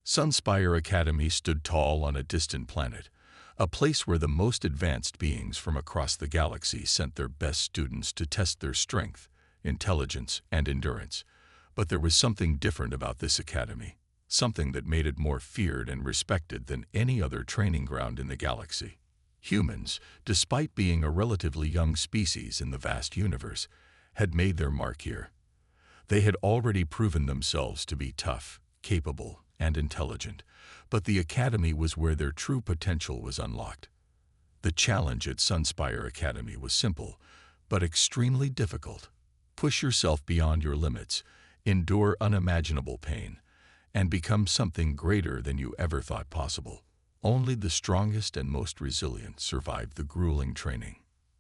Sunspire Academy stood tall on a distant planet, a place where the most advanced beings from across the galaxy sent their best students to test their strength, intelligence, and endurance. But there was something different about this academy, something that made it more feared and respected than any other training ground in the galaxy. Humans, despite being a relatively young species in the vast universe, had made their mark here. They had already proven themselves to be tough, capable, and intelligent, but the academy was where their true potential was unlocked. The challenge at Sunspire Academy was simple, but extremely difficult. Push yourself beyond your limits, endure unimaginable pain, and become something greater than you ever thought possible. Only the strongest and most resilient survived the grueling training.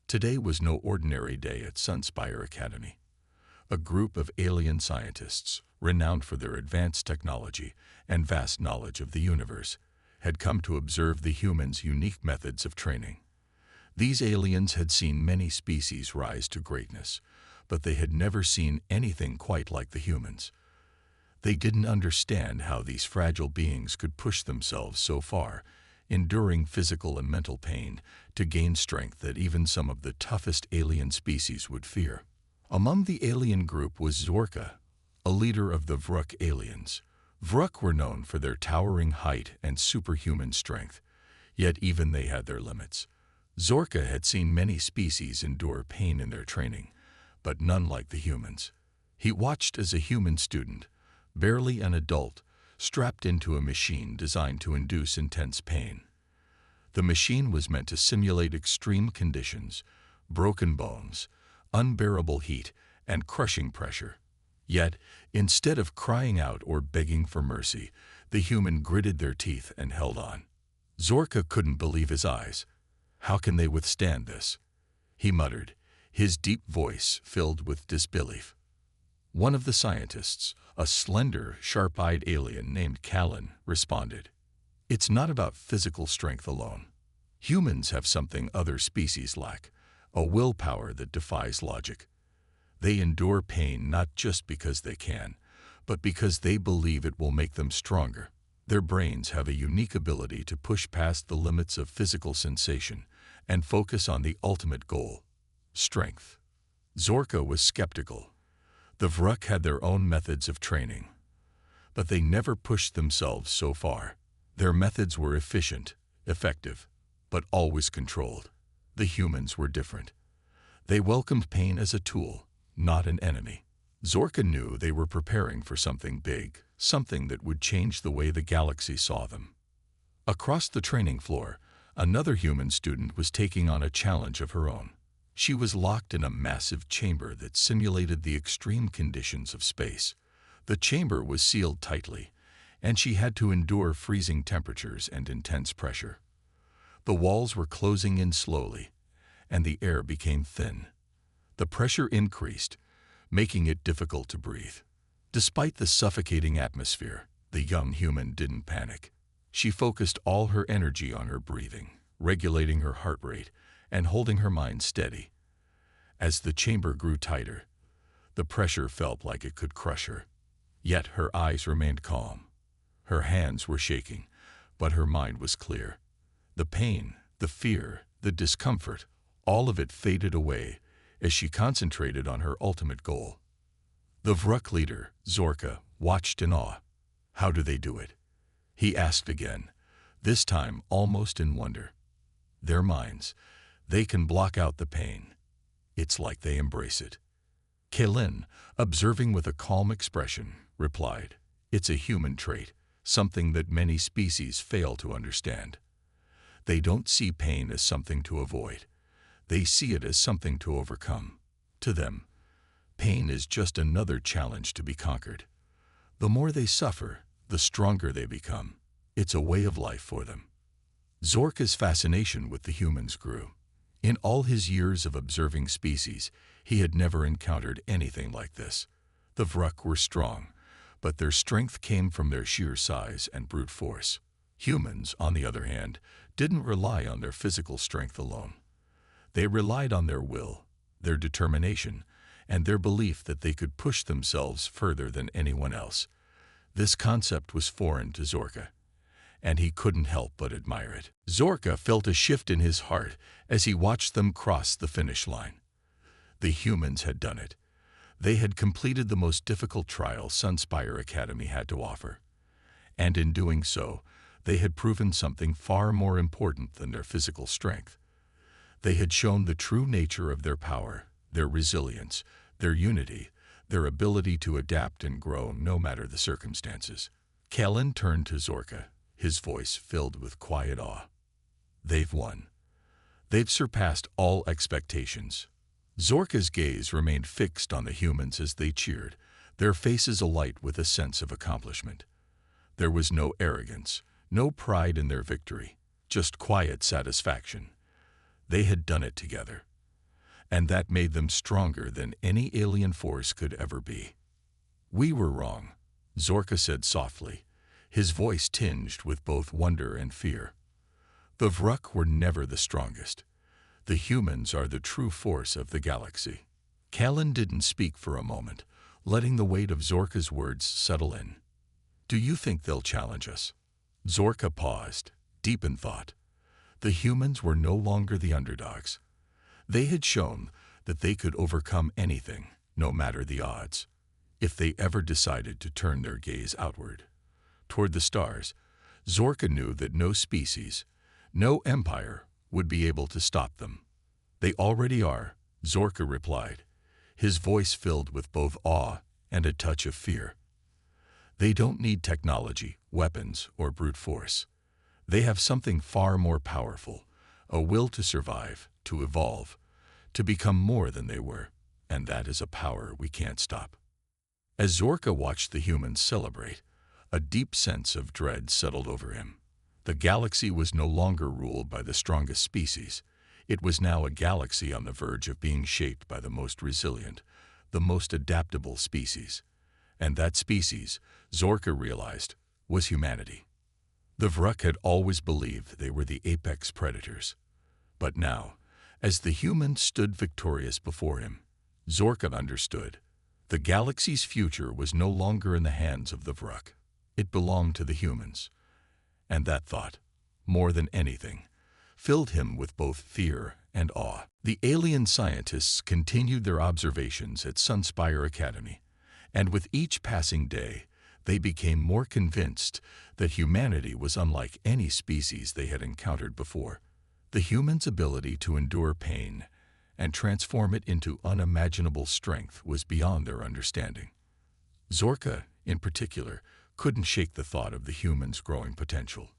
Today was no ordinary day at Sunspire Academy. A group of alien scientists, renowned for their advanced technology and vast knowledge of the universe, had come to observe the humans' unique methods of training. These aliens had seen many species rise to greatness, but they had never seen anything quite like the humans. They didn't understand how these fragile beings could push themselves so far, enduring physical and mental pain, to gain strength that even some of the toughest alien species would fear. Among the alien group was Zorka, a leader of the Vruk aliens. Vruk were known for their towering height and superhuman strength, yet even they had their limits. Zorka had seen many species endure pain in their training, but none like the humans. He watched as a human student, barely an adult, strapped into a machine designed to induce intense pain. The machine was meant to simulate extreme conditions, broken bones, unbearable heat, and crushing pressure. Yet, instead of crying out or begging for mercy, the human gritted their teeth and held on. Zorka couldn't believe his eyes. "How can they withstand this?" he muttered, his deep voice filled with disbelief. One of the scientists, a slender, sharp-eyed alien named Callan, responded, "It's not about physical strength alone. Humans have something other species lack, a willpower that defies logic. They endure pain not just because they can, but because they believe it will make them stronger. Their brains have a unique ability to push past the limits of physical sensation and focus on the ultimate goal, strength." Zorka was skeptical. The Vruk had their own methods of training, but they never pushed themselves so far. Their methods were efficient, effective, but always controlled. The humans were different. They welcomed pain as a tool, not an enemy. Zorka knew they were preparing for something big, something that would change the way the galaxy saw them. Across the training floor, another human student was taking on a challenge of her own. She was locked in a massive chamber that simulated the extreme conditions of space. The chamber was sealed tightly, and she had to endure freezing temperatures and intense pressure. The walls were closing in slowly, and the air became thin. The pressure increased, making it difficult to breathe. Despite the suffocating atmosphere, the young human didn't panic. She focused all her energy on her breathing, regulating her heart rate, and holding her mind steady. As the chamber grew tighter, the pressure felt like it could crush her. Yet her eyes remained calm. Her hands were shaking, but her mind was clear. The pain, the fear, the discomfort, all of it faded away as she concentrated on her ultimate goal. The Vruk leader, Zorka, watched in awe. "How do they do it?" he asked again, this time almost in wonder. "Their minds, they can block out the pain. It's like they embrace it." Kalin, observing with a calm expression, replied, "It's a human trait, something that many species fail to understand. They don't see pain as something to avoid. They see it as something to overcome. To them, pain is just another challenge to be conquered. The more they suffer, the stronger they become. It's a way of life for them." Zorka's fascination with the humans grew. In all his years of observing species, he had never encountered anything like this. The Vruk were strong, but their strength came from their sheer size and brute force. Humans, on the other hand, didn't rely on their physical strength alone. They relied on their will, their determination, and their belief that they could push themselves further than anyone else. This concept was foreign to Zorka, and he couldn't help but admire it. Zorka felt a shift in his heart as he watched them cross the finish line. The humans had done it. They had completed the most difficult trial Sunspire Academy had to offer. And in doing so, they had proven something far more important than their physical strength. They had shown the true nature of their power, their resilience, their unity, their ability to adapt and grow no matter the circumstances. Kellen turned to Zorka, his voice filled with quiet awe. They've won. They've surpassed all expectations. Zorka's gaze remained fixed on the humans as they cheered, their faces alight with a sense of accomplishment. There was no arrogance, no pride in their victory, just quiet satisfaction. They had done it together, and that made them stronger than any alien force could ever be. We were wrong, Zorka said softly, his voice tinged with both wonder and fear. The Vruk were never the strongest. The humans are the true force of the galaxy. Kellen didn't speak for a moment, letting the weight of Zorka's words settle in. Do you think they'll challenge us? Zorka paused, deep in thought. The humans were no longer the underdogs. They had shown that they could overcome anything, no matter the odds, if they ever decided to turn their gaze outward. Toward the stars, Zorka knew that no species, no empire, would be able to stop them. They already are, Zorka replied, his voice filled with both awe and a touch of fear. They don't need technology, weapons, or brute force. They have something far more powerful, a will to survive, to evolve, to become more than they were, and that is a power we can't stop. As Zorka watched the humans celebrate, a deep sense of dread settled over him. The galaxy was no longer ruled by the strongest species. It was now a galaxy on the verge of being shaped by the most resilient, the most adaptable species. And that species, Zorka realized, was humanity. The Vruk had always believed they were the apex predators. But now, as the humans stood victorious before him, Zorka understood. The galaxy's future was no longer in the hands of the Vruk. It belonged to the humans. And that thought, more than anything, filled him with both fear and awe. The alien scientists continued their observations at Sunspire Academy, and with each passing day, they became more convinced that humanity was unlike any species they had encountered before. The humans' ability to endure pain and transform it into unimaginable strength was beyond their understanding. Zorka, in particular, couldn't shake the thought of the humans' growing potential.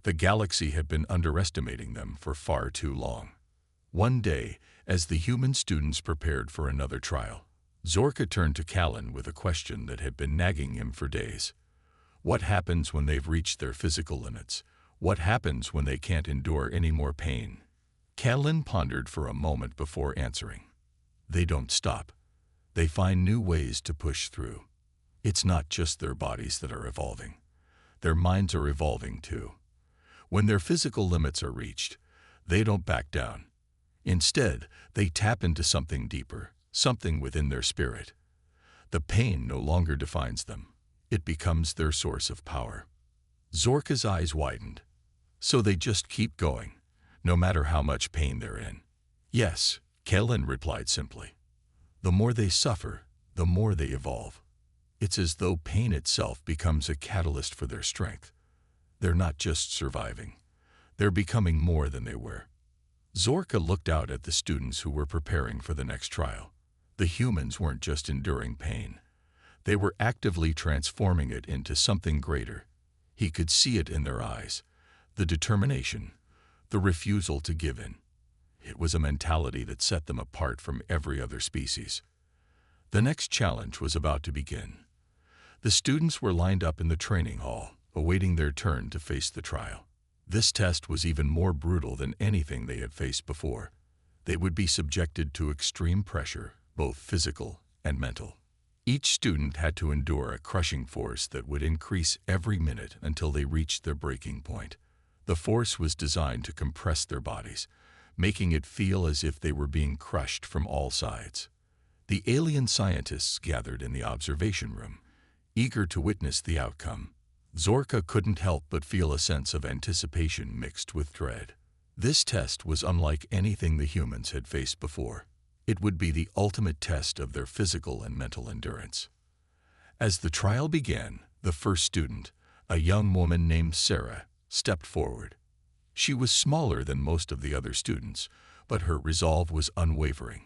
The galaxy had been underestimating them for far too long. One day, as the human students prepared for another trial, Zorka turned to Kellen with a question that had been nagging him for days. What happens when they've reached their physical limits? What happens when they can't endure any more pain? Kellen pondered for a moment before answering. They don't stop. They find new ways to push through. It's not just their bodies that are evolving. Their minds are evolving too. When their physical limits are reached, they don't back down. Instead, they tap into something deeper, something within their spirit. The pain no longer defines them. It becomes their source of power. Zorka's eyes widened. So they just keep going, no matter how much pain they're in. Yes, Kellen replied simply. The more they suffer, the more they evolve. It's as though pain itself becomes a catalyst for their strength. They're not just surviving. They're becoming more than they were. Zorka looked out at the students who were preparing for the next trial. The humans weren't just enduring pain. They were actively transforming it into something greater. He could see it in their eyes. The determination, the refusal to give in. It was a mentality that set them apart from every other species. The next challenge was about to begin. The students were lined up in the training hall, awaiting their turn to face the trial. This test was even more brutal than anything they had faced before. They would be subjected to extreme pressure, both physical and mental. Each student had to endure a crushing force that would increase every minute until they reached their breaking point. The force was designed to compress their bodies, making it feel as if they were being crushed from all sides. The alien scientists gathered in the observation room, Eager to witness the outcome, Zorka couldn't help but feel a sense of anticipation mixed with dread. This test was unlike anything the humans had faced before. It would be the ultimate test of their physical and mental endurance. As the trial began, the first student, a young woman named Sarah, stepped forward. She was smaller than most of the other students, but her resolve was unwavering.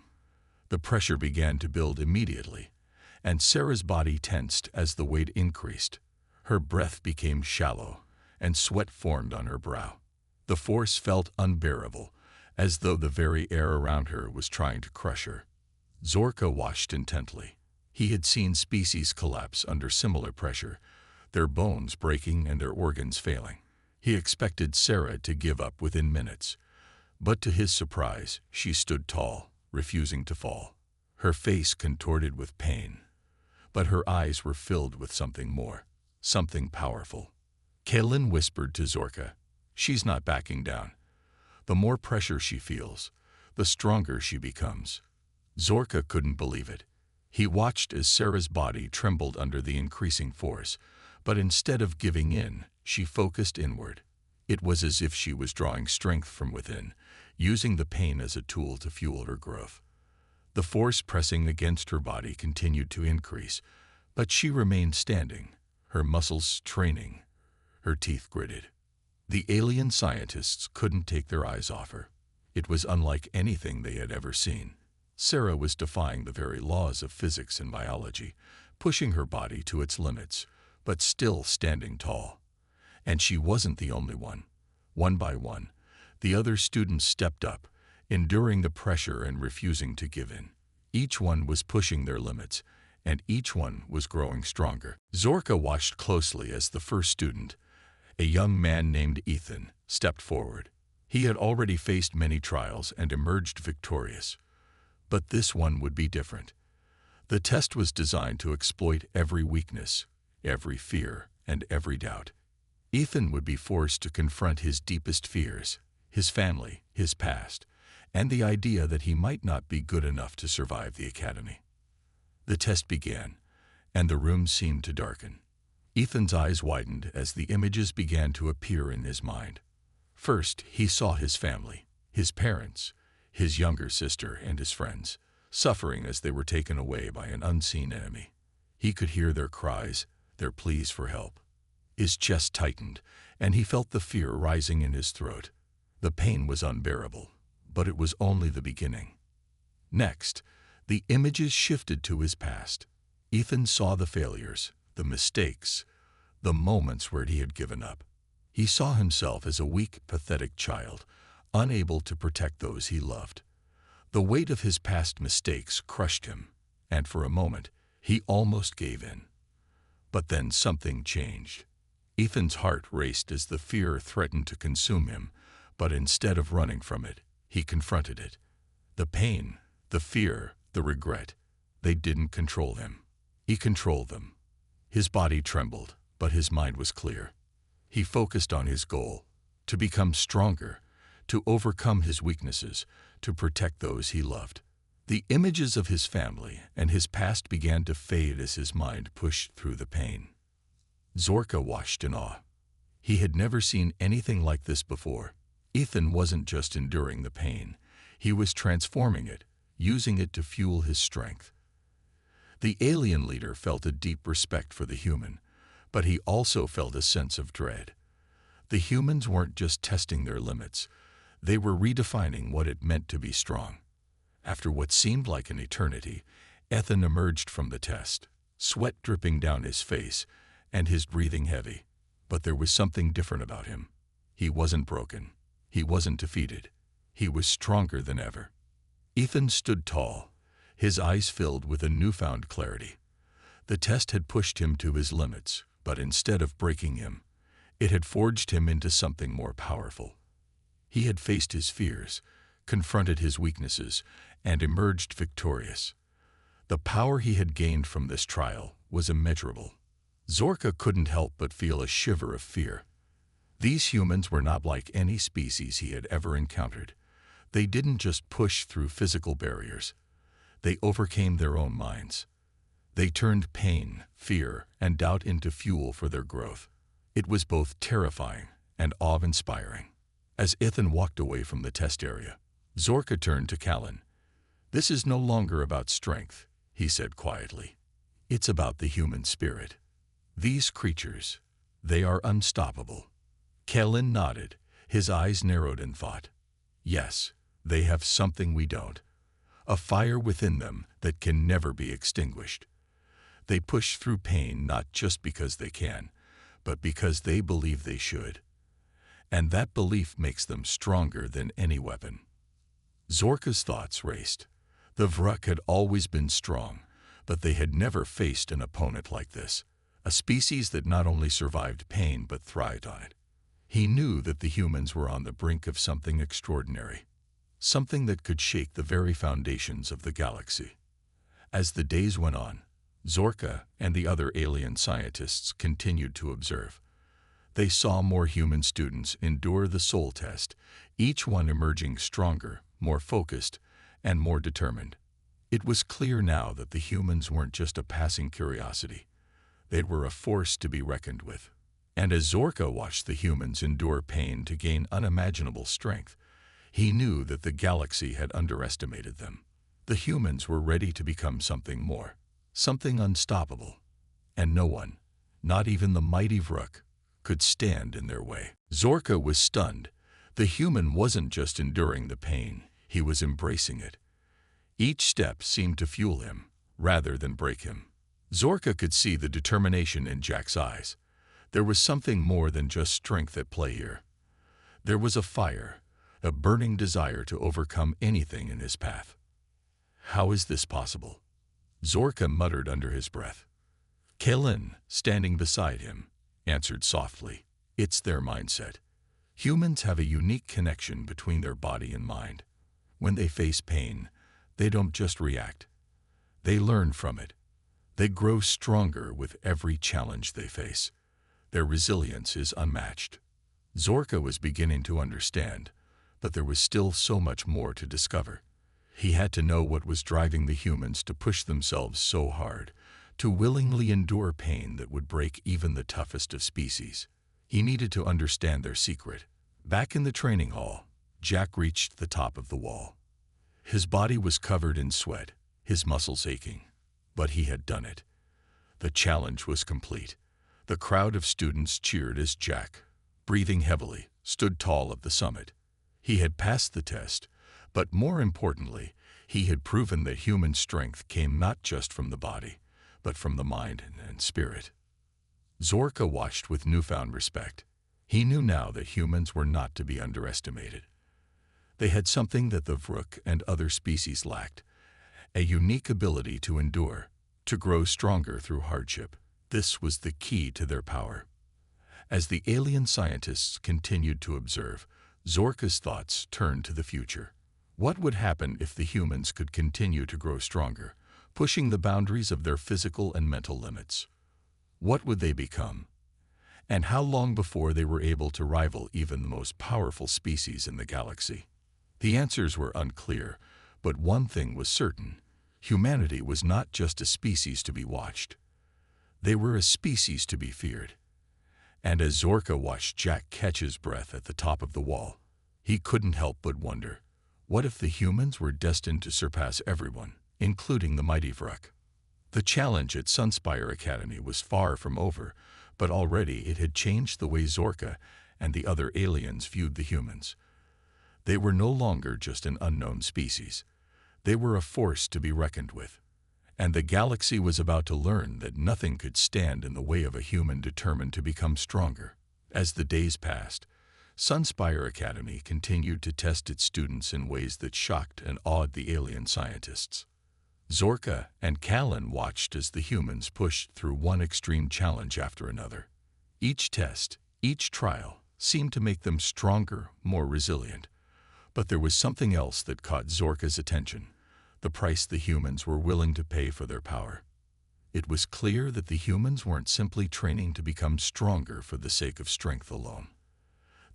The pressure began to build immediately, and Sarah's body tensed as the weight increased. Her breath became shallow, and sweat formed on her brow. The force felt unbearable, as though the very air around her was trying to crush her. Zorka watched intently. He had seen species collapse under similar pressure, their bones breaking and their organs failing. He expected Sarah to give up within minutes, but to his surprise, she stood tall, refusing to fall. Her face contorted with pain, but her eyes were filled with something more, something powerful. Kaelin whispered to Zorka, "She's not backing down. The more pressure she feels, the stronger she becomes." Zorka couldn't believe it. He watched as Sarah's body trembled under the increasing force, but instead of giving in, she focused inward. It was as if she was drawing strength from within, using the pain as a tool to fuel her growth. The force pressing against her body continued to increase, but she remained standing, her muscles straining, her teeth gritted. The alien scientists couldn't take their eyes off her. It was unlike anything they had ever seen. Sarah was defying the very laws of physics and biology, pushing her body to its limits, but still standing tall. And she wasn't the only one. One by one, the other students stepped up, enduring the pressure and refusing to give in. Each one was pushing their limits, and each one was growing stronger. Zorka watched closely as the first student, a young man named Ethan, stepped forward. He had already faced many trials and emerged victorious. But this one would be different. The test was designed to exploit every weakness, every fear, and every doubt. Ethan would be forced to confront his deepest fears, his family, his past, and the idea that he might not be good enough to survive the academy. The test began, and the room seemed to darken. Ethan's eyes widened as the images began to appear in his mind. First, he saw his family, his parents, his younger sister, and his friends, suffering as they were taken away by an unseen enemy. He could hear their cries, their pleas for help. His chest tightened, and he felt the fear rising in his throat. The pain was unbearable, but it was only the beginning. Next, the images shifted to his past. Ethan saw the failures, the mistakes, the moments where he had given up. He saw himself as a weak, pathetic child, unable to protect those he loved. The weight of his past mistakes crushed him, and for a moment, he almost gave in. But then something changed. Ethan's heart raced as the fear threatened to consume him, but instead of running from it, he confronted it. The pain, the fear, the regret, they didn't control him. He controlled them. His body trembled, but his mind was clear. He focused on his goal, to become stronger, to overcome his weaknesses, to protect those he loved. The images of his family and his past began to fade as his mind pushed through the pain. Zorka watched in awe. He had never seen anything like this before. Ethan wasn't just enduring the pain. He was transforming it, using it to fuel his strength. The alien leader felt a deep respect for the human, but he also felt a sense of dread. The humans weren't just testing their limits. They were redefining what it meant to be strong. After what seemed like an eternity, Ethan emerged from the test, sweat dripping down his face and his breathing heavy. But there was something different about him. He wasn't broken. He wasn't defeated. He was stronger than ever. Ethan stood tall, his eyes filled with a newfound clarity. The test had pushed him to his limits, but instead of breaking him, it had forged him into something more powerful. He had faced his fears, confronted his weaknesses, and emerged victorious. The power he had gained from this trial was immeasurable. Zorka couldn't help but feel a shiver of fear. These humans were not like any species he had ever encountered. They didn't just push through physical barriers. They overcame their own minds. They turned pain, fear, and doubt into fuel for their growth. It was both terrifying and awe-inspiring. As Ethan walked away from the test area, Zorka turned to Callan. "This is no longer about strength," he said quietly. "It's about the human spirit. These creatures, they are unstoppable." Callan nodded, his eyes narrowed in thought. "Yes, they have something we don't. A fire within them that can never be extinguished. They push through pain not just because they can, but because they believe they should. And that belief makes them stronger than any weapon." Zorka's thoughts raced. The Vruk had always been strong, but they had never faced an opponent like this, a species that not only survived pain but thrived on it. He knew that the humans were on the brink of something extraordinary, something that could shake the very foundations of the galaxy. As the days went on, Zorka and the other alien scientists continued to observe. They saw more human students endure the soul test, each one emerging stronger, more focused, and more determined. It was clear now that the humans weren't just a passing curiosity. They were a force to be reckoned with. And as Zorka watched the humans endure pain to gain unimaginable strength, he knew that the galaxy had underestimated them. The humans were ready to become something more, something unstoppable. And no one, not even the mighty Vruk, could stand in their way. Zorka was stunned. The human wasn't just enduring the pain, he was embracing it. Each step seemed to fuel him, rather than break him. Zorka could see the determination in Jack's eyes. There was something more than just strength at play here. There was a fire, a burning desire to overcome anything in his path. "How is this possible?" Zorka muttered under his breath. Callan, standing beside him, answered softly, "It's their mindset. Humans have a unique connection between their body and mind. When they face pain, they don't just react. They learn from it. They grow stronger with every challenge they face. Their resilience is unmatched." Zorka was beginning to understand, but there was still so much more to discover. He had to know what was driving the humans to push themselves so hard, to willingly endure pain that would break even the toughest of species. He needed to understand their secret. Back in the training hall, Jack reached the top of the wall. His body was covered in sweat, his muscles aching, but he had done it. The challenge was complete. The crowd of students cheered as Jack, breathing heavily, stood tall at the summit. He had passed the test, but more importantly, he had proven that human strength came not just from the body, but from the mind and spirit. Zorka watched with newfound respect. He knew now that humans were not to be underestimated. They had something that the Vruk and other species lacked, a unique ability to endure, to grow stronger through hardship. This was the key to their power. As the alien scientists continued to observe, Zorka's thoughts turned to the future. What would happen if the humans could continue to grow stronger, pushing the boundaries of their physical and mental limits? What would they become? And how long before they were able to rival even the most powerful species in the galaxy? The answers were unclear, but one thing was certain: humanity was not just a species to be watched. They were a species to be feared. And as Zorka watched Jack catch his breath at the top of the wall, he couldn't help but wonder, what if the humans were destined to surpass everyone, including the mighty Vruk? The challenge at Sunspire Academy was far from over, but already it had changed the way Zorka and the other aliens viewed the humans. They were no longer just an unknown species. They were a force to be reckoned with. And the galaxy was about to learn that nothing could stand in the way of a human determined to become stronger. As the days passed, Sunspire Academy continued to test its students in ways that shocked and awed the alien scientists. Zorka and Callan watched as the humans pushed through one extreme challenge after another. Each test, each trial, seemed to make them stronger, more resilient. But there was something else that caught Zorka's attention: the price the humans were willing to pay for their power. It was clear that the humans weren't simply training to become stronger for the sake of strength alone.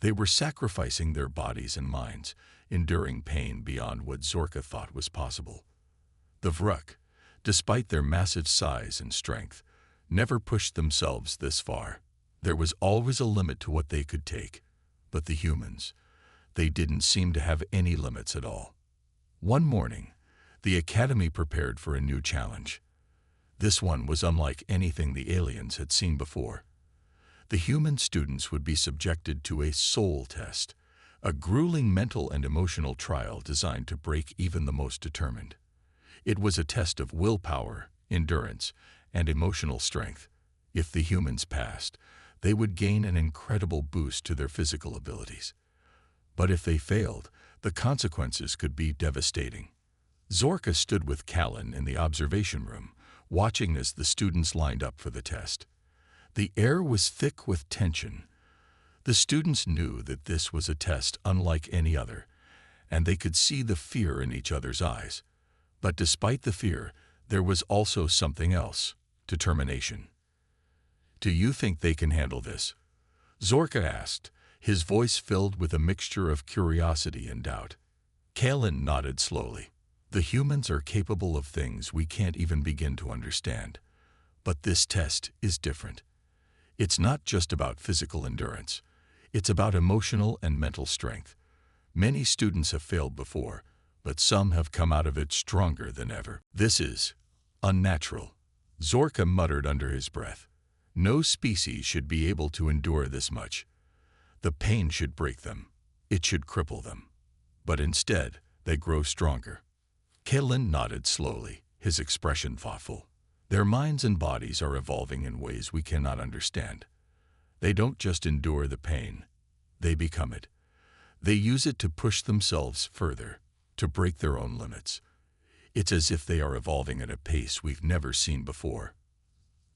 They were sacrificing their bodies and minds, enduring pain beyond what Zorka thought was possible. The Vruk, despite their massive size and strength, never pushed themselves this far. There was always a limit to what they could take. But the humans, they didn't seem to have any limits at all. One morning, the Academy prepared for a new challenge. This one was unlike anything the aliens had seen before. The human students would be subjected to a soul test, a grueling mental and emotional trial designed to break even the most determined. It was a test of willpower, endurance, and emotional strength. If the humans passed, they would gain an incredible boost to their physical abilities. But if they failed, the consequences could be devastating. Zorka stood with Callan in the observation room, watching as the students lined up for the test. The air was thick with tension. The students knew that this was a test unlike any other, and they could see the fear in each other's eyes. But despite the fear, there was also something else: determination. "Do you think they can handle this?" Zorka asked, his voice filled with a mixture of curiosity and doubt. Callan nodded slowly. "The humans are capable of things we can't even begin to understand. But this test is different. It's not just about physical endurance. It's about emotional and mental strength. Many students have failed before, but some have come out of it stronger than ever. This is unnatural," Zorka muttered under his breath. "No species should be able to endure this much. The pain should break them. It should cripple them. But instead, they grow stronger." Callan nodded slowly, his expression thoughtful. "Their minds and bodies are evolving in ways we cannot understand. They don't just endure the pain, they become it. They use it to push themselves further, to break their own limits. It's as if they are evolving at a pace we've never seen before."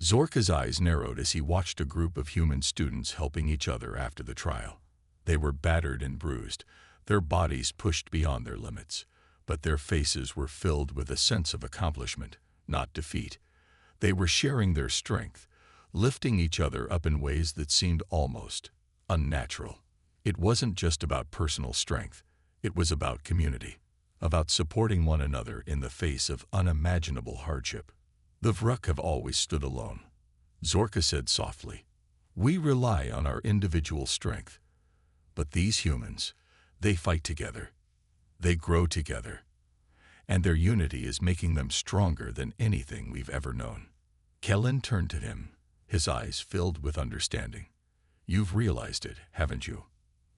Zorka's eyes narrowed as he watched a group of human students helping each other after the trial. They were battered and bruised, their bodies pushed beyond their limits, but their faces were filled with a sense of accomplishment, not defeat. They were sharing their strength, lifting each other up in ways that seemed almost unnatural. It wasn't just about personal strength, it was about community, about supporting one another in the face of unimaginable hardship. "The Vruk have always stood alone," Zorka said softly. "We rely on our individual strength. But these humans, they fight together. They grow together. And their unity is making them stronger than anything we've ever known." Callan turned to him, his eyes filled with understanding. "You've realized it, haven't you?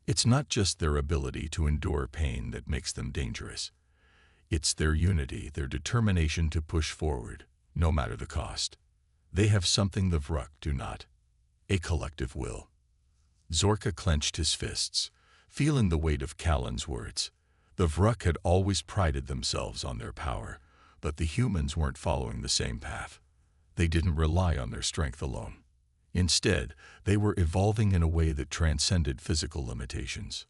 It's not just their ability to endure pain that makes them dangerous. It's their unity, their determination to push forward, no matter the cost. They have something the Vruk do not: a collective will." Zorka clenched his fists, feeling the weight of Callan's words. The Vruk had always prided themselves on their power, but the humans weren't following the same path. They didn't rely on their strength alone. Instead, they were evolving in a way that transcended physical limitations.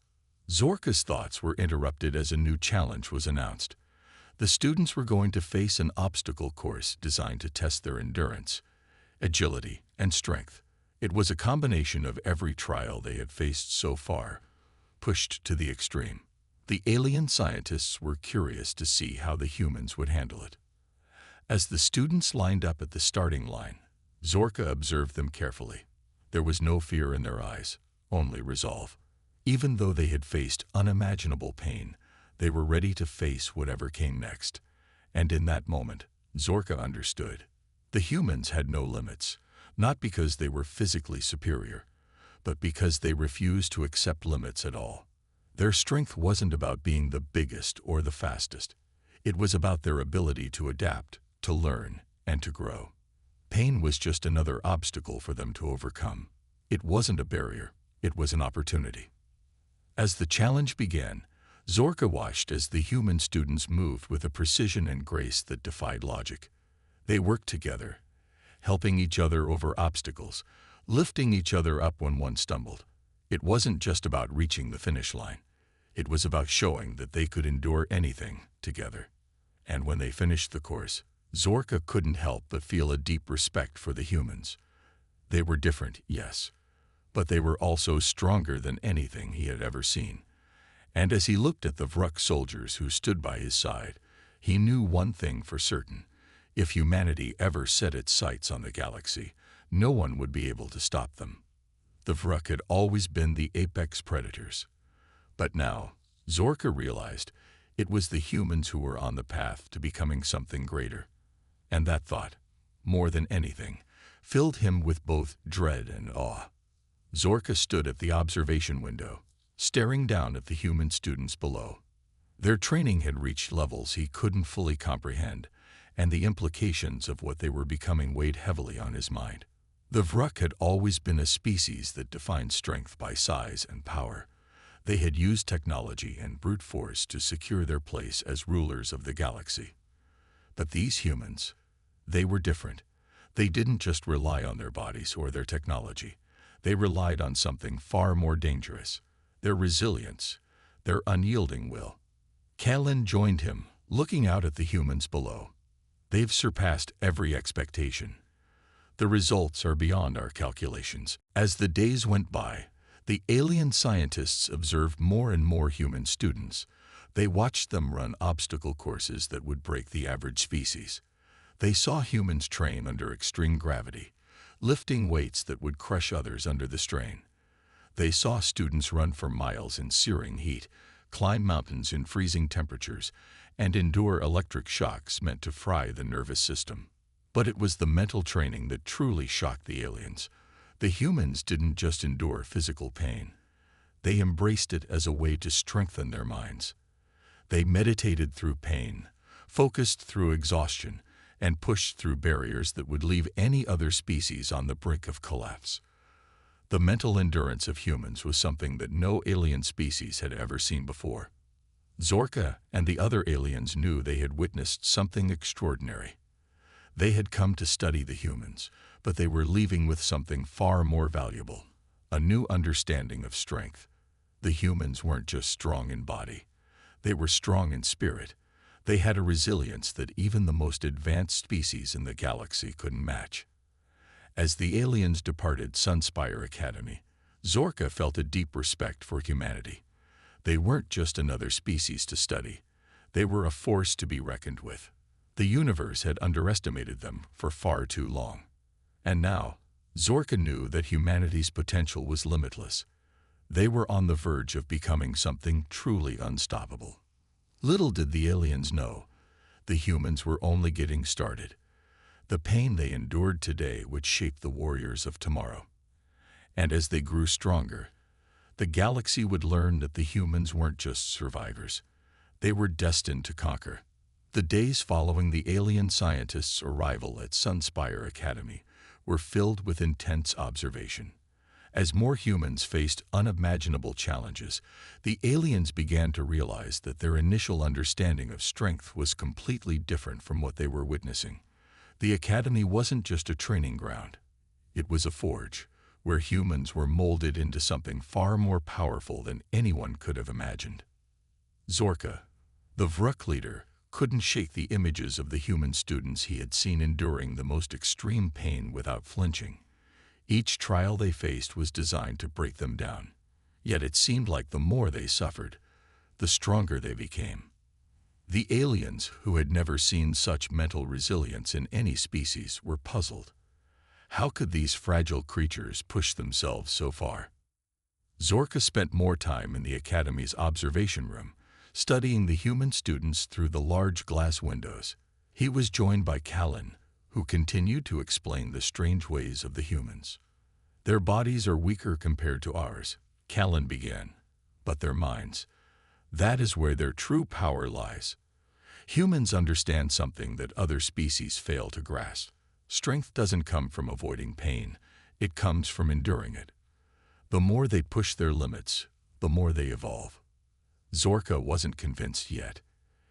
Zorka's thoughts were interrupted as a new challenge was announced. The students were going to face an obstacle course designed to test their endurance, agility, and strength. It was a combination of every trial they had faced so far, pushed to the extreme. The alien scientists were curious to see how the humans would handle it. As the students lined up at the starting line, Zorka observed them carefully. There was no fear in their eyes, only resolve. Even though they had faced unimaginable pain, they were ready to face whatever came next. And in that moment, Zorka understood. The humans had no limits, not because they were physically superior, but because they refused to accept limits at all. Their strength wasn't about being the biggest or the fastest. It was about their ability to adapt, to learn, and to grow. Pain was just another obstacle for them to overcome. It wasn't a barrier, it was an opportunity. As the challenge began, Zorka watched as the human students moved with a precision and grace that defied logic. They worked together, helping each other over obstacles, lifting each other up when one stumbled. It wasn't just about reaching the finish line. It was about showing that they could endure anything together. And when they finished the course, Zorka couldn't help but feel a deep respect for the humans. They were different, yes, but they were also stronger than anything he had ever seen. And as he looked at the Vruk soldiers who stood by his side, he knew one thing for certain. If humanity ever set its sights on the galaxy, no one would be able to stop them. The Vruk had always been the apex predators. But now, Zorka realized it was the humans who were on the path to becoming something greater. And that thought, more than anything, filled him with both dread and awe. Zorka stood at the observation window, staring down at the human students below. Their training had reached levels he couldn't fully comprehend, and the implications of what they were becoming weighed heavily on his mind. The Vruk had always been a species that defined strength by size and power. They had used technology and brute force to secure their place as rulers of the galaxy. But these humans, they were different. They didn't just rely on their bodies or their technology. They relied on something far more dangerous: their resilience, their unyielding will. Kalin joined him, looking out at the humans below. They've surpassed every expectation. The results are beyond our calculations. As the days went by, the alien scientists observed more and more human students. They watched them run obstacle courses that would break the average species. They saw humans train under extreme gravity, lifting weights that would crush others under the strain. They saw students run for miles in searing heat, climb mountains in freezing temperatures, and endure electric shocks meant to fry the nervous system. But it was the mental training that truly shocked the aliens. The humans didn't just endure physical pain. They embraced it as a way to strengthen their minds. They meditated through pain, focused through exhaustion, and pushed through barriers that would leave any other species on the brink of collapse. The mental endurance of humans was something that no alien species had ever seen before. Zorka and the other aliens knew they had witnessed something extraordinary. They had come to study the humans, but they were leaving with something far more valuable: a new understanding of strength. The humans weren't just strong in body. They were strong in spirit. They had a resilience that even the most advanced species in the galaxy couldn't match. As the aliens departed Sunspire Academy, Zorka felt a deep respect for humanity. They weren't just another species to study. They were a force to be reckoned with. The universe had underestimated them for far too long. And now, Zorka knew that humanity's potential was limitless. They were on the verge of becoming something truly unstoppable. Little did the aliens know, the humans were only getting started. The pain they endured today would shape the warriors of tomorrow. And as they grew stronger, the galaxy would learn that the humans weren't just survivors. They were destined to conquer. The days following the alien scientists' arrival at Sunspire Academy were filled with intense observation. As more humans faced unimaginable challenges, the aliens began to realize that their initial understanding of strength was completely different from what they were witnessing. The Academy wasn't just a training ground. It was a forge, where humans were molded into something far more powerful than anyone could have imagined. Zorka, the Vruk leader, couldn't shake the images of the human students he had seen enduring the most extreme pain without flinching. Each trial they faced was designed to break them down. Yet it seemed like the more they suffered, the stronger they became. The aliens, who had never seen such mental resilience in any species, were puzzled. How could these fragile creatures push themselves so far? Zorka spent more time in the Academy's observation room, studying the human students through the large glass windows. He was joined by Kalin, who continued to explain the strange ways of the humans. Their bodies are weaker compared to ours, Kalin began, but their minds, that is where their true power lies. Humans understand something that other species fail to grasp. Strength doesn't come from avoiding pain, it comes from enduring it. The more they push their limits, the more they evolve. Zorka wasn't convinced yet.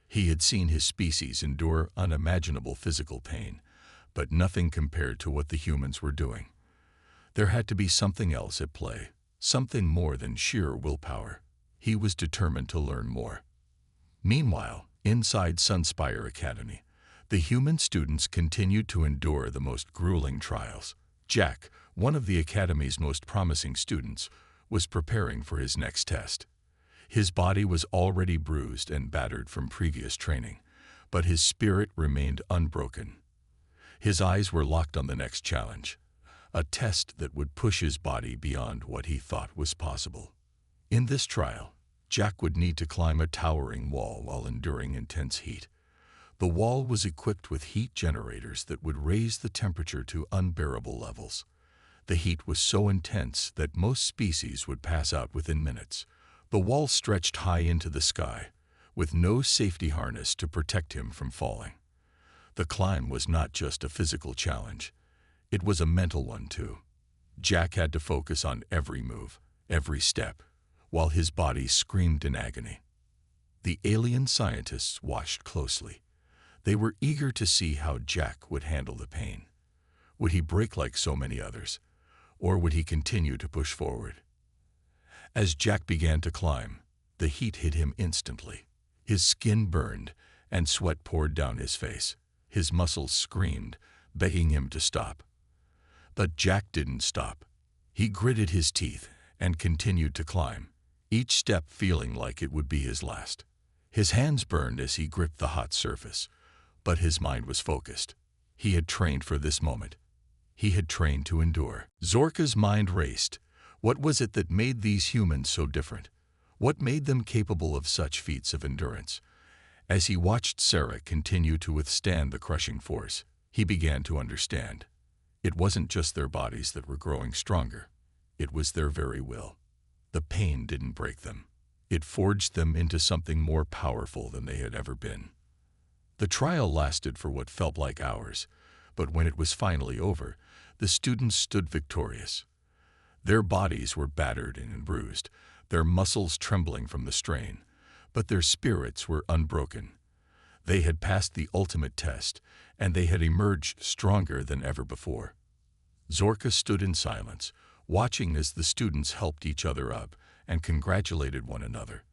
He had seen his species endure unimaginable physical pain, but nothing compared to what the humans were doing. There had to be something else at play, something more than sheer willpower. He was determined to learn more. Meanwhile, inside Sunspire Academy, the human students continued to endure the most grueling trials. Jack, one of the Academy's most promising students, was preparing for his next test. His body was already bruised and battered from previous training, but his spirit remained unbroken. His eyes were locked on the next challenge, a test that would push his body beyond what he thought was possible. In this trial, Jack would need to climb a towering wall while enduring intense heat. The wall was equipped with heat generators that would raise the temperature to unbearable levels. The heat was so intense that most species would pass out within minutes. The wall stretched high into the sky, with no safety harness to protect him from falling. The climb was not just a physical challenge. It was a mental one, too. Jack had to focus on every move, every step, while his body screamed in agony. The alien scientists watched closely. They were eager to see how Jack would handle the pain. Would he break like so many others, or would he continue to push forward? As Jack began to climb, the heat hit him instantly. His skin burned, and sweat poured down his face. His muscles screamed, begging him to stop. But Jack didn't stop. He gritted his teeth and continued to climb, each step feeling like it would be his last. His hands burned as he gripped the hot surface, but his mind was focused. He had trained for this moment. He had trained to endure. Zorka's mind raced. What was it that made these humans so different? What made them capable of such feats of endurance? As he watched Sarah continue to withstand the crushing force, he began to understand. It wasn't just their bodies that were growing stronger. It was their very will. The pain didn't break them. It forged them into something more powerful than they had ever been. The trial lasted for what felt like hours, but when it was finally over, the students stood victorious. Their bodies were battered and bruised, their muscles trembling from the strain, but their spirits were unbroken. They had passed the ultimate test, and they had emerged stronger than ever before. Zorka stood in silence, watching as the students helped each other up and congratulated one another.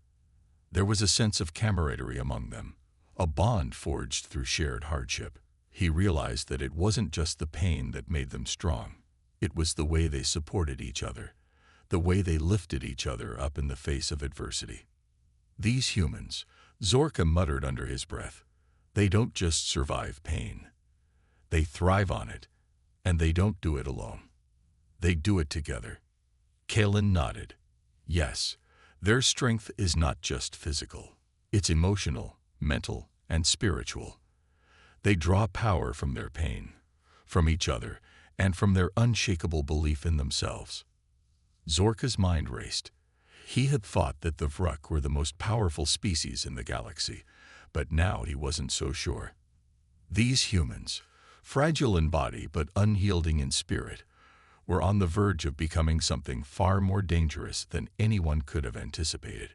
There was a sense of camaraderie among them, a bond forged through shared hardship. He realized that it wasn't just the pain that made them strong. It was the way they supported each other, the way they lifted each other up in the face of adversity. These humans, Zorka muttered under his breath, they don't just survive pain. They thrive on it, and they don't do it alone. They do it together. Kalen nodded. Yes, their strength is not just physical. It's emotional, mental, and spiritual. They draw power from their pain, from each other, and from their unshakable belief in themselves. Zorka's mind raced. He had thought that the Vruk were the most powerful species in the galaxy, but now he wasn't so sure. These humans, fragile in body but unyielding in spirit, were on the verge of becoming something far more dangerous than anyone could have anticipated.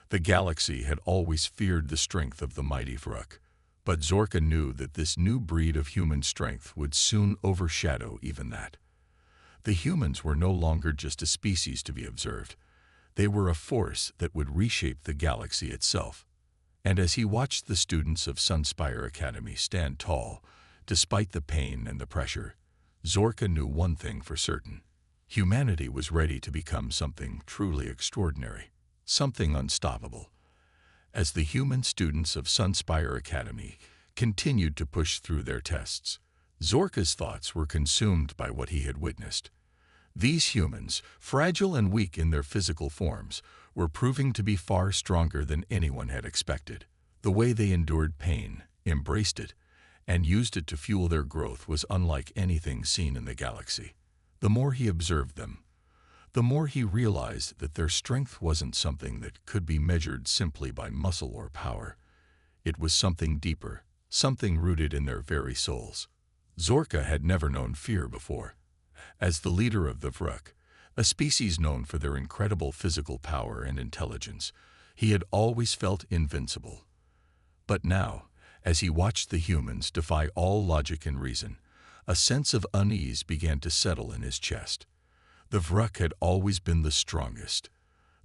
The galaxy had always feared the strength of the mighty Vruk, but Zorka knew that this new breed of human strength would soon overshadow even that. The humans were no longer just a species to be observed. They were a force that would reshape the galaxy itself. And as he watched the students of Sunspire Academy stand tall, despite the pain and the pressure, Zorka knew one thing for certain. Humanity was ready to become something truly extraordinary, something unstoppable. As the human students of Sunspire Academy continued to push through their tests, Zorka's thoughts were consumed by what he had witnessed. These humans, fragile and weak in their physical forms, were proving to be far stronger than anyone had expected. The way they endured pain, embraced it, and used it to fuel their growth was unlike anything seen in the galaxy. The more he observed them, the more he realized that their strength wasn't something that could be measured simply by muscle or power. It was something deeper, something rooted in their very souls. Zorka had never known fear before. As the leader of the Vruk, a species known for their incredible physical power and intelligence, he had always felt invincible. But now, as he watched the humans defy all logic and reason, a sense of unease began to settle in his chest. The Vruk had always been the strongest,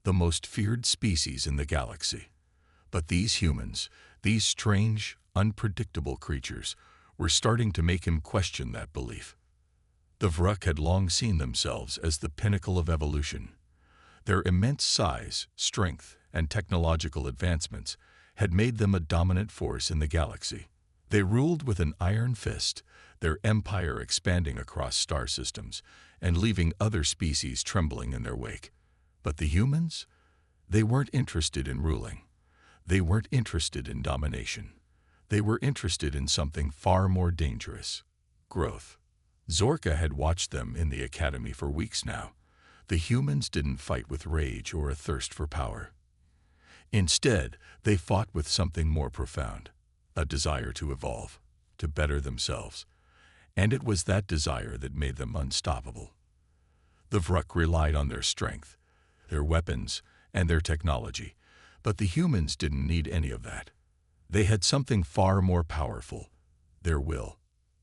the most feared species in the galaxy. But these humans, these strange, unpredictable creatures, were starting to make him question that belief. The Vruk had long seen themselves as the pinnacle of evolution. Their immense size, strength, and technological advancements had made them a dominant force in the galaxy. They ruled with an iron fist, their empire expanding across star systems and leaving other species trembling in their wake. But the humans? They weren't interested in ruling. They weren't interested in domination. They were interested in something far more dangerous: growth. Zorka had watched them in the academy for weeks now. The humans didn't fight with rage or a thirst for power. Instead, they fought with something more profound: a desire to evolve, to better themselves. And it was that desire that made them unstoppable. The Vruk relied on their strength, their weapons, and their technology, but the humans didn't need any of that. They had something far more powerful: their will.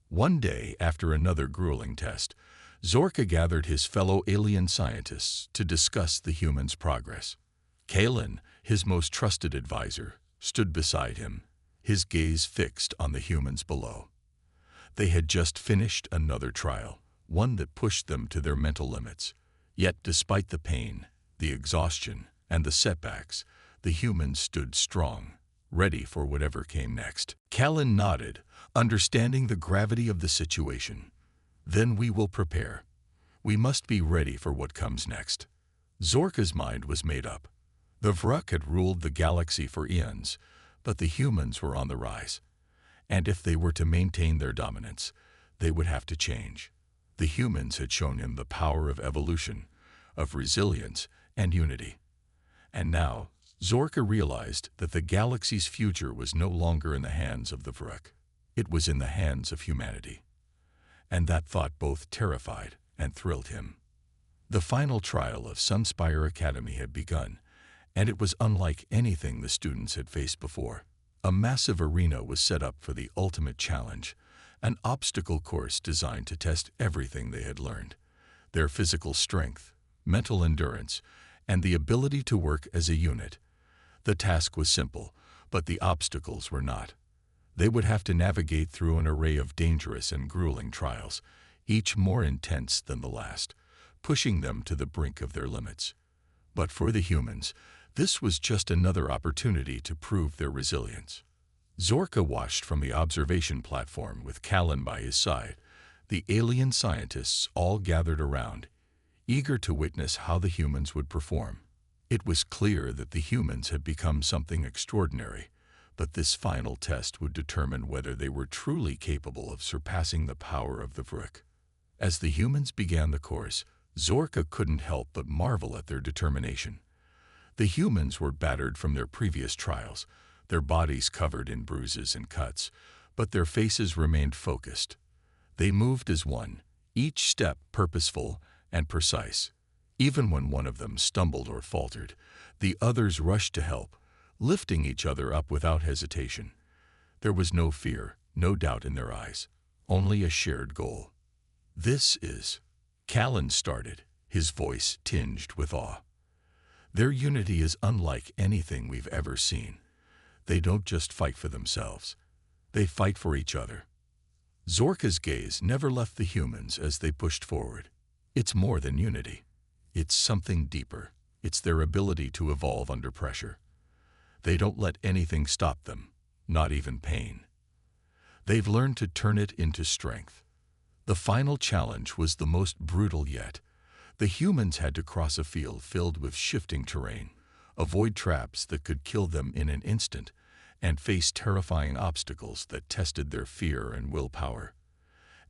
One day, after another grueling test, Zorka gathered his fellow alien scientists to discuss the humans' progress. Kalen, his most trusted advisor, stood beside him, his gaze fixed on the humans below. They had just finished another trial, one that pushed them to their mental limits. Yet, despite the pain, the exhaustion, and the setbacks, the humans stood strong, ready for whatever came next. Kalen nodded, understanding the gravity of the situation. Then we will prepare. We must be ready for what comes next. Zorka's mind was made up. The Vruk had ruled the galaxy for eons, but the humans were on the rise. And if they were to maintain their dominance, they would have to change. The humans had shown him the power of evolution, of resilience, and unity. And now, Zorka realized that the galaxy's future was no longer in the hands of the Vruk. It was in the hands of humanity. And that thought both terrified and thrilled him. The final trial of Sunspire Academy had begun, and it was unlike anything the students had faced before. A massive arena was set up for the ultimate challenge, an obstacle course designed to test everything they had learned: their physical strength, mental endurance, and the ability to work as a unit. The task was simple, but the obstacles were not. They would have to navigate through an array of dangerous and grueling trials, each more intense than the last, pushing them to the brink of their limits. But for the humans, this was just another opportunity to prove their resilience. Zorka watched from the observation platform with Kalen by his side. The alien scientists all gathered around, eager to witness how the humans would perform. It was clear that the humans had become something extraordinary, but this final test would determine whether they were truly capable of surpassing the power of the Vruk. As the humans began the course, Zorka couldn't help but marvel at their determination. The humans were battered from their previous trials, their bodies covered in bruises and cuts, but their faces remained focused. They moved as one, each step purposeful and precise. Even when one of them stumbled or faltered, the others rushed to help, lifting each other up without hesitation. There was no fear, no doubt in their eyes, only a shared goal. "This is," Kalen started, his voice tinged with awe. "Their unity is unlike anything we've ever seen. They don't just fight for themselves. They fight for each other." Zorka's gaze never left the humans as they pushed forward. It's more than unity. It's something deeper. It's their ability to evolve under pressure. They don't let anything stop them, not even pain. They've learned to turn it into strength. The final challenge was the most brutal yet. The humans had to cross a field filled with shifting terrain, avoid traps that could kill them in an instant, and face terrifying obstacles that tested their fear and willpower.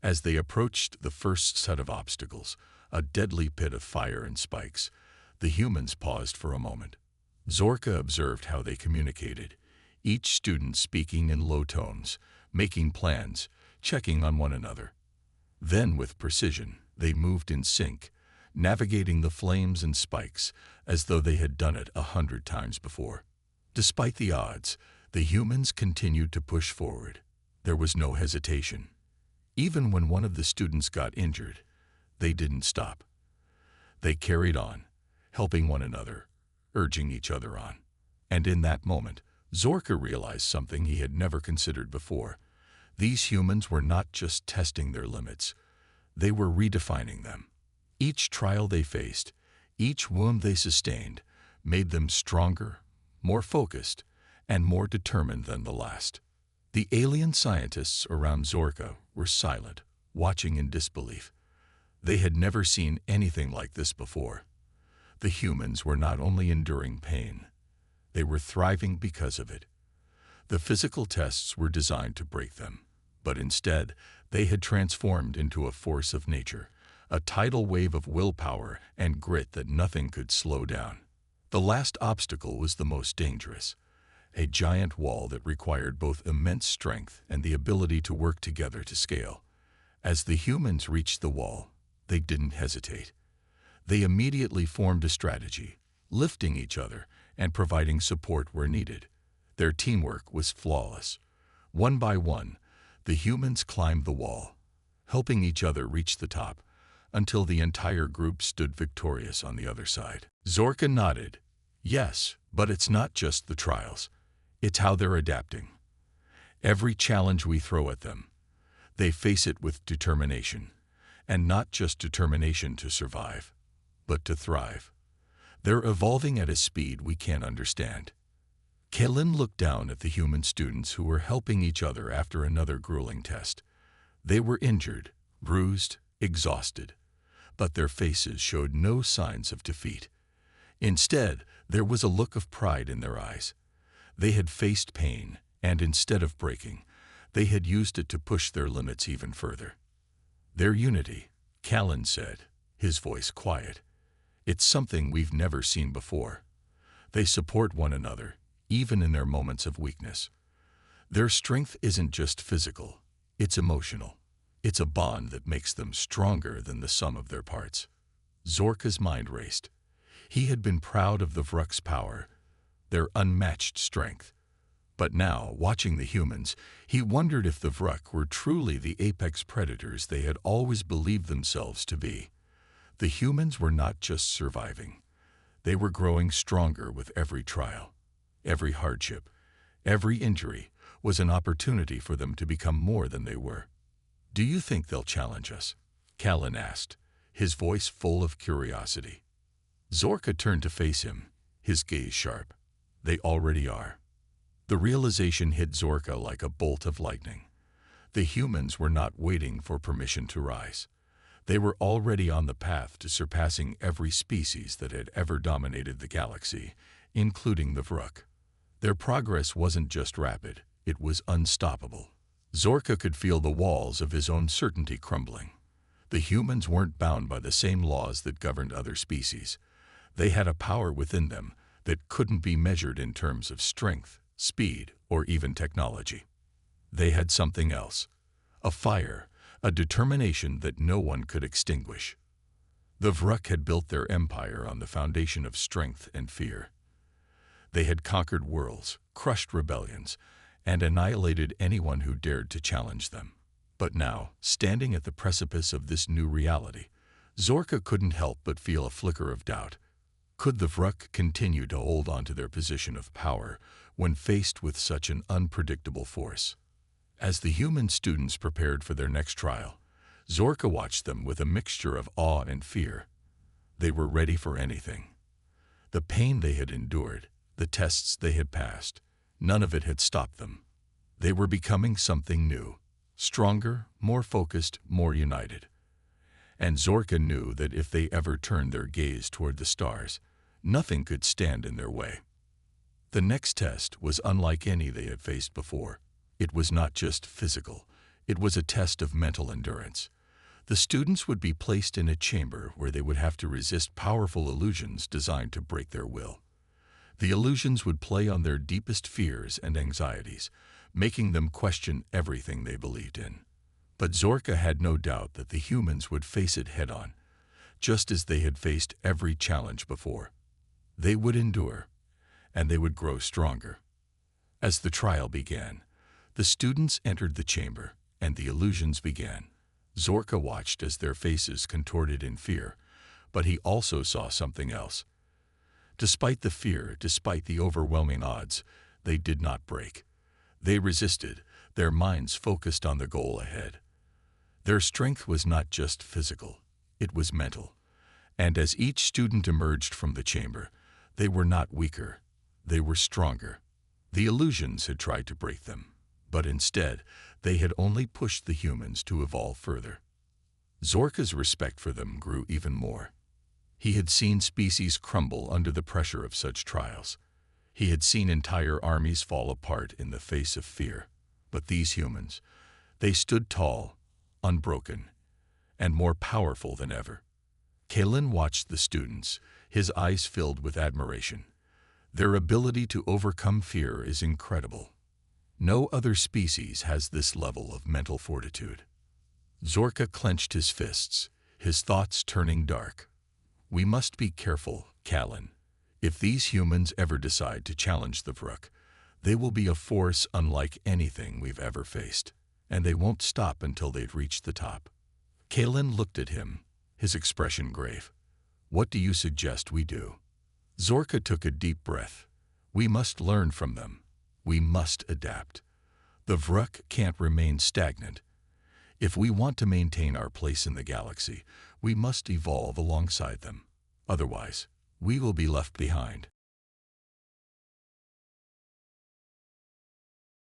As they approached the first set of obstacles, a deadly pit of fire and spikes, the humans paused for a moment. Zorka observed how they communicated, each student speaking in low tones, making plans, checking on one another. Then, with precision, they moved in sync, navigating the flames and spikes as though they had done it 100 times before. Despite the odds, the humans continued to push forward. There was no hesitation. Even when one of the students got injured, they didn't stop. They carried on, helping one another, urging each other on. And in that moment, Zorka realized something he had never considered before. These humans were not just testing their limits. They were redefining them. Each trial they faced, each wound they sustained, made them stronger, more focused, and more determined than the last. The alien scientists around Zorka were silent, watching in disbelief. They had never seen anything like this before. The humans were not only enduring pain, they were thriving because of it. The physical tests were designed to break them, but instead, they had transformed into a force of nature, a tidal wave of willpower and grit that nothing could slow down. The last obstacle was the most dangerous, a giant wall that required both immense strength and the ability to work together to scale. As the humans reached the wall, they didn't hesitate. They immediately formed a strategy, lifting each other and providing support where needed. Their teamwork was flawless. One by one, the humans climbed the wall, helping each other reach the top, until the entire group stood victorious on the other side. Zorka nodded. Yes, but it's not just the trials. It's how they're adapting. Every challenge we throw at them, they face it with determination. And not just determination to survive, but to thrive. They're evolving at a speed we can't understand. Kellen looked down at the human students who were helping each other after another grueling test. They were injured, bruised, exhausted, but their faces showed no signs of defeat. Instead, there was a look of pride in their eyes. They had faced pain, and instead of breaking, they had used it to push their limits even further. Their unity, Callan said, his voice quiet. It's something we've never seen before. They support one another, even in their moments of weakness. Their strength isn't just physical, it's emotional. It's a bond that makes them stronger than the sum of their parts. Zorka's mind raced. He had been proud of the Vruk's power, their unmatched strength. But now, watching the humans, he wondered if the Vruk were truly the apex predators they had always believed themselves to be. The humans were not just surviving. They were growing stronger with every trial. Every hardship, every injury was an opportunity for them to become more than they were. Do you think they'll challenge us? Callan asked, his voice full of curiosity. Zorka turned to face him, his gaze sharp. They already are. The realization hit Zorka like a bolt of lightning. The humans were not waiting for permission to rise. They were already on the path to surpassing every species that had ever dominated the galaxy, including the Vruk. Their progress wasn't just rapid, it was unstoppable. Zorka could feel the walls of his own certainty crumbling. The humans weren't bound by the same laws that governed other species. They had a power within them that couldn't be measured in terms of strength, speed, or even technology. They had something else, a fire, a determination that no one could extinguish. The Vruk had built their empire on the foundation of strength and fear. They had conquered worlds, crushed rebellions, and annihilated anyone who dared to challenge them. But now, standing at the precipice of this new reality, Zorka couldn't help but feel a flicker of doubt. Could the Vruk continue to hold on to their position of power when faced with such an unpredictable force? As the human students prepared for their next trial, Zorka watched them with a mixture of awe and fear. They were ready for anything. The pain they had endured, the tests they had passed, none of it had stopped them. They were becoming something new, stronger, more focused, more united. And Zorka knew that if they ever turned their gaze toward the stars, nothing could stand in their way. The next test was unlike any they had faced before. It was not just physical, it was a test of mental endurance. The students would be placed in a chamber where they would have to resist powerful illusions designed to break their will. The illusions would play on their deepest fears and anxieties, making them question everything they believed in. But Zorka had no doubt that the humans would face it head-on, just as they had faced every challenge before. They would endure, and they would grow stronger. As the trial began, the students entered the chamber, and the illusions began. Zorka watched as their faces contorted in fear, but he also saw something else. Despite the fear, despite the overwhelming odds, they did not break. They resisted, their minds focused on the goal ahead. Their strength was not just physical, it was mental. And as each student emerged from the chamber, they were not weaker, they were stronger. The illusions had tried to break them, But instead, they had only pushed the humans to evolve further. Zorka's respect for them grew even more. He had seen species crumble under the pressure of such trials. He had seen entire armies fall apart in the face of fear. But these humans, they stood tall, unbroken, and more powerful than ever. Kalen watched the students, his eyes filled with admiration. Their ability to overcome fear is incredible. No other species has this level of mental fortitude. Zorka clenched his fists, his thoughts turning dark. We must be careful, Kalen. If these humans ever decide to challenge the Vrook, they will be a force unlike anything we've ever faced, and they won't stop until they've reached the top. Kalen looked at him, his expression grave. What do you suggest we do? Zorka took a deep breath. We must learn from them. We must adapt. The Vrook can't remain stagnant. If we want to maintain our place in the galaxy, we must evolve alongside them. Otherwise, we will be left behind.